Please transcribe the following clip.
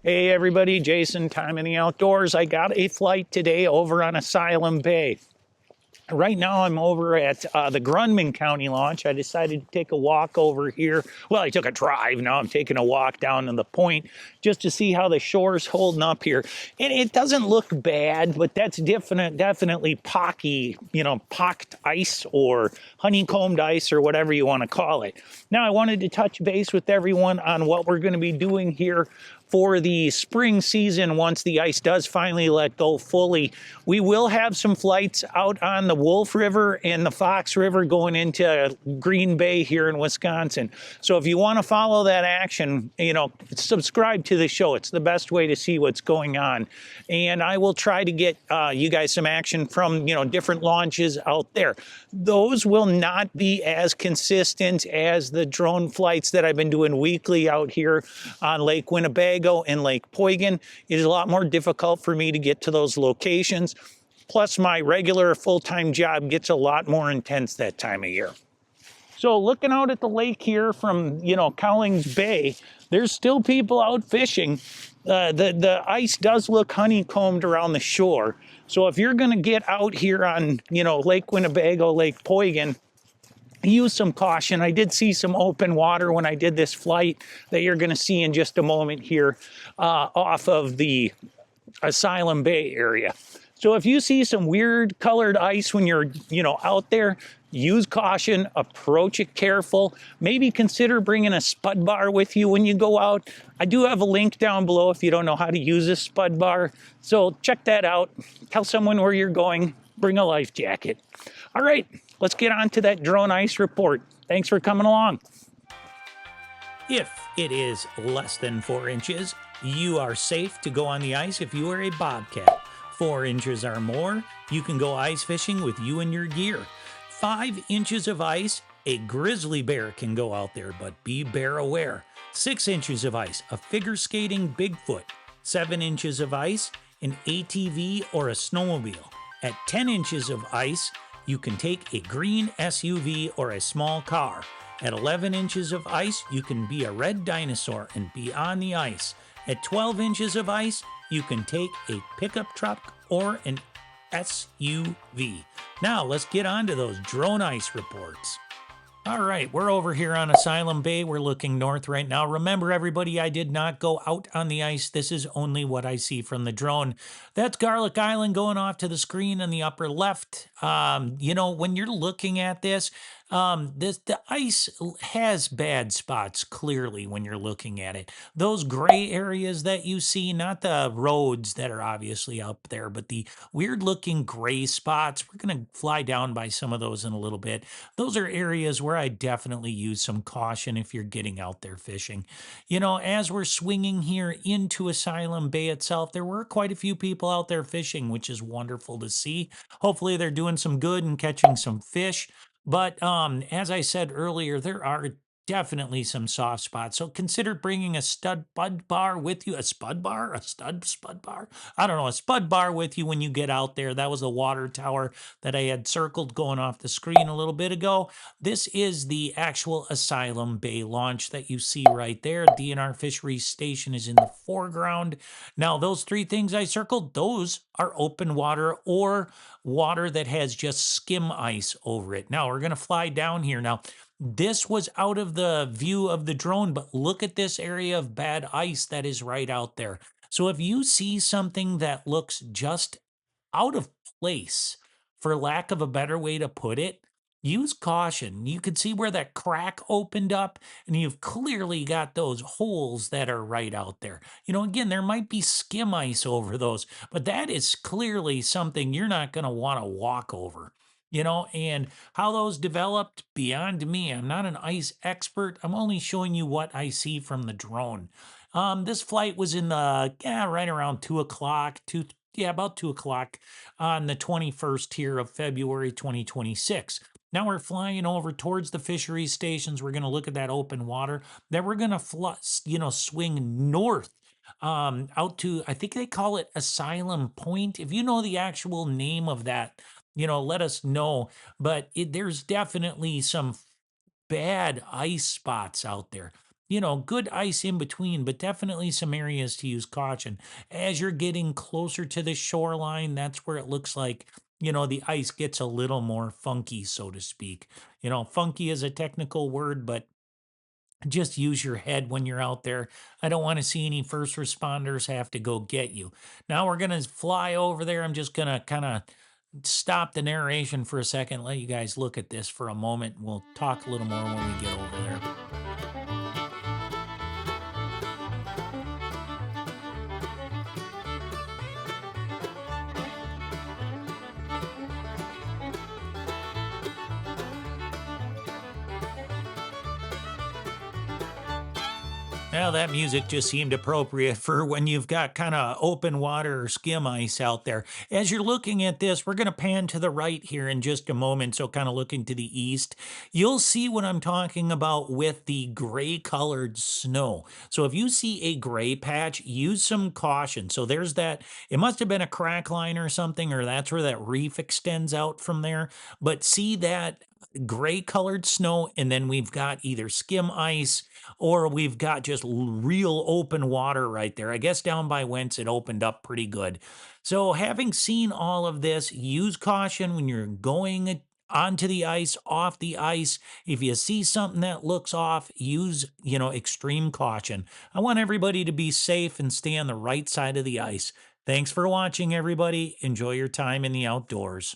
Hey everybody, Jason, Time in the Outdoors. I got a flight today over on Asylum Bay. Right now I'm over at the Grundman County launch. I decided to take a walk over here. Well, I took a drive. Now I'm taking a walk down to the point just to see how the shore's holding up here. And it doesn't look bad, but that's definitely pocky, pocked ice or honeycombed ice or whatever you want to call it. Now I wanted to touch base with everyone on what we're going to be doing here for the spring season. Once the ice does finally let go fully, we will have some flights out on the Wolf River and the Fox River going into Green Bay here in Wisconsin. So if you want to follow that action, subscribe to the show. It's the best way to see what's going on. And I will try to get you guys some action from, different launches out there. Those will not be as consistent as the drone flights that I've been doing weekly out here on Lake Winnebago and Lake Poygan. It is a lot more difficult for me to get to those locations. Plus, my regular full-time job gets a lot more intense that time of year. So looking out at the lake here from, Cowlings Bay, there's still people out fishing. The ice does look honeycombed around the shore. So if you're going to get out here on, Lake Winnebago, Lake Poygan, use some caution. I did see some open water when I did this flight that you're going to see in just a moment here off of the Asylum Bay area. So if you see some weird colored ice when you're, out there, use caution, approach it careful. Maybe consider bringing a spud bar with you when you go out. I do have a link down below if you don't know how to use a spud bar. So check that out. Tell someone where you're going. Bring a life jacket. All right, let's get on to that drone ice report. Thanks for coming along. If it is less than 4 inches, you are safe to go on the ice if you are a bobcat. 4 inches or more, you can go ice fishing with you and your gear. 5 inches of ice, a grizzly bear can go out there, but be bear aware. 6 inches of ice, a figure skating Bigfoot. 7 inches of ice, an ATV or a snowmobile. At 10 inches of ice, you can take a green SUV or a small car. At 11 inches of ice, you can be a red dinosaur and be on the ice. At 12 inches of ice, you can take a pickup truck or an SUV. Now let's get on to those drone ice reports. All right, we're over here on Asylum Bay. We're looking north right now. Remember, everybody, I did not go out on the ice. This is only what I see from the drone. That's Garlic Island going off to the screen in the upper left. When you're looking at this, the ice has bad spots, clearly, when you're looking at it. Those gray areas that you see, not the roads that are obviously up there, but the weird-looking gray spots, we're going to fly down by some of those in a little bit. Those are areas where I definitely use some caution if you're getting out there fishing. As we're swinging here into Asylum Bay itself, there were quite a few people out there fishing, which is wonderful to see. Hopefully they're doing some good and catching some fish. But as I said earlier, there are definitely some soft spots. So consider bringing a stud spud bar with you. A spud bar? A stud spud bar? I don't know. A spud bar with you when you get out there. That was the water tower that I had circled going off the screen a little bit ago. This is the actual Asylum Bay launch that you see right there. DNR Fisheries Station is in the foreground. Now, those 3 things I circled, those are open water or water that has just skim ice over it. Now, we're going to fly down here. Now, this was out of the view of the drone, but look at this area of bad ice that is right out there. So if you see something that looks just out of place, for lack of a better way to put it, use caution. You can see where that crack opened up, and you've clearly got those holes that are right out there. Again, there might be skim ice over those, but that is clearly something you're not going to want to walk over. And how those developed, beyond me. I'm not an ice expert. I'm only showing you what I see from the drone. This flight was in the, right around 2 o'clock, about 2 o'clock on the 21st here of February 2026. Now we're flying over towards the fisheries stations. We're going to look at that open water. Then we're going to, swing north out to, I think they call it Asylum Point. If you know the actual name of that, let us know. But there's definitely some bad ice spots out there. good ice in between, but definitely some areas to use caution. As you're getting closer to the shoreline, that's where it looks like, the ice gets a little more funky, so to speak. Funky is a technical word, but just use your head when you're out there. I don't want to see any first responders have to go get you. Now we're going to fly over there. I'm just going to kind of stop the narration for a second, let you guys look at this for a moment. We'll talk a little more when we get over there. Well, that music just seemed appropriate for when you've got kind of open water or skim ice out there. As you're looking at this, we're going to pan to the right here in just a moment. So, kind of looking to the east, you'll see what I'm talking about with the gray colored snow. So, if you see a gray patch, use some caution. So, there's that. It must have been a crack line or something, or that's where that reef extends out from there. But see that gray colored snow, and then we've got either skim ice or we've got just real open water right there. I guess down by Wentz it opened up pretty good. So, having seen all of this, use caution when you're going onto the ice, off the ice. If you see something that looks off, use, extreme caution. I want everybody to be safe and stay on the right side of the ice. Thanks for watching, everybody. Enjoy your time in the outdoors.